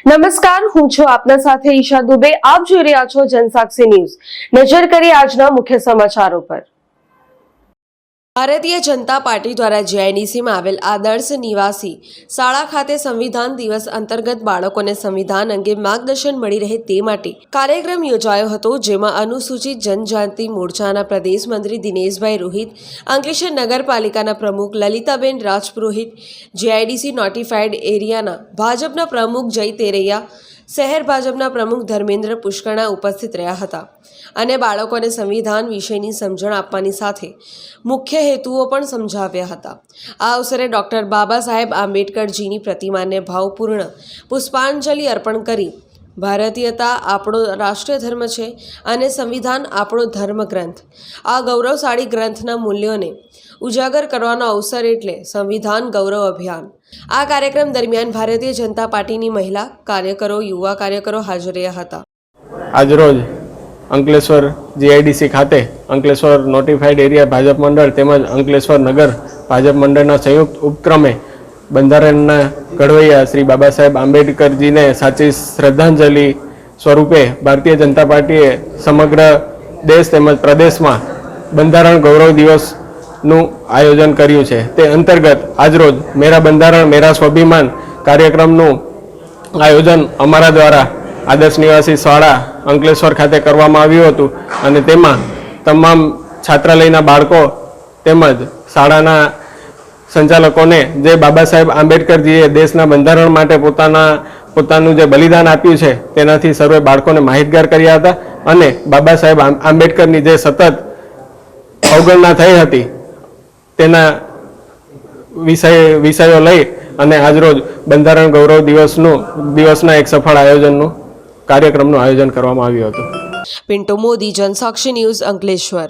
નમસ્કાર, હું છું આપના સાથે ઈશા દુબે। આપ જોઈ રહ્યા છો જનસાક્ષી ન્યૂઝ। નજર કરીએ આજના મુખ્ય સમાચારો પર। ભારતીય જનતા પાર્ટી દ્વારા જીઆઈડીસીમાં આવેલ આદર્શ નિવાસી શાળા ખાતે સંવિધાન દિવસ અંતર્ગત બાળકોને સંવિધાન અંગે માર્ગદર્શન મળી રહે તે માટે કાર્યક્રમ યોજાયો હતો, જેમાં અનુસૂચિત જનજાતિ મોરચાના પ્રદેશ મંત્રી દિનેશભાઈ રોહિત, અંકલેશ્વર નગરપાલિકાના પ્રમુખ લલિતાબેન રાજપુરોહિત, જીઆઈડીસી નોટિફાઈડ એરિયાના ભાજપના પ્રમુખ જય તેરૈયા, શહેર ભાજપના પ્રમુખ ધર્મેન્દ્ર પુષ્કરણા ઉપસ્થિત રહ્યા હતા અને બાળકોને સંવિધાન વિશેની સમજણ આપવાની સાથે મુખ્ય હેતુઓ પણ સમજાવ્યા હતા। આ અવસરે ડૉક્ટર બાબા સાહેબ આંબેડકરજીની પ્રતિમાને ભાવપૂર્ણ પુષ્પાંજલિ અર્પણ કરી ભારતીયતા આપણો રાષ્ટ્રીય ધર્મ છે અને સંવિધાન આપણો ધર્મ ગ્રંથ, આ ગૌરવશાળી ગ્રંથના મૂલ્યોને ઉજાગર કરવાનો અવસર એટલે સંવિધાન ગૌરવ અભિયાન। આ કાર્યક્રમ દરમિયાન ભારતીય જનતા પાર્ટીની મહિલા કાર્યકરો, યુવા કાર્યકરો હાજર રહ્યા હતા। આજરોજ અંકલેશ્વર જીઆઈડીસી ખાતે અંકલેશ્વર નોટિફાઈડ એરિયા ભાજપ મંડળ તેમજ અંકલેશ્વર નગર ભાજપ મંડળના સંયુક્ત ઉપક્રમે બંધારણના ઘડવૈયા શ્રી બાબા સાહેબ આંબેડકરજીને સાચી શ્રદ્ધાંજલિ સ્વરૂપે ભારતીય જનતા પાર્ટીએ સમગ્ર દેશ તેમજ પ્રદેશમાં બંધારણ ગૌરવ દિવસનું આયોજન કર્યું છે। તે અંતર્ગત આજરોજ મેરા બંધારણ મેરા સ્વાભિમાન કાર્યક્રમનું આયોજન અમારા દ્વારા આદર્શ નિવાસી શાળા અંકલેશ્વર ખાતે કરવામાં આવ્યું હતું અને તેમાં તમામ છાત્રાલયના બાળકો તેમજ શાળાના સંચાલકોને જે બાબા સાહેબ આંબેડકરજીએ દેશના બંધારણ માટે પોતાનું જે બલિદાન આપ્યું છે તેનાથી સર્વે બાળકોને માહિતગાર કર્યા હતા અને બાબા સાહેબ આંબેડકરની જે સતત અવગણના થઈ હતી તેના વિષયો લઈ અને આજરોજ બંધારણ ગૌરવ દિવસના એક સફળ કાર્યક્રમનું આયોજન કરવામાં આવ્યું હતું। પિન્ટુ મોદી, જનસાક્ષી ન્યૂઝ, અંકલેશ્વર।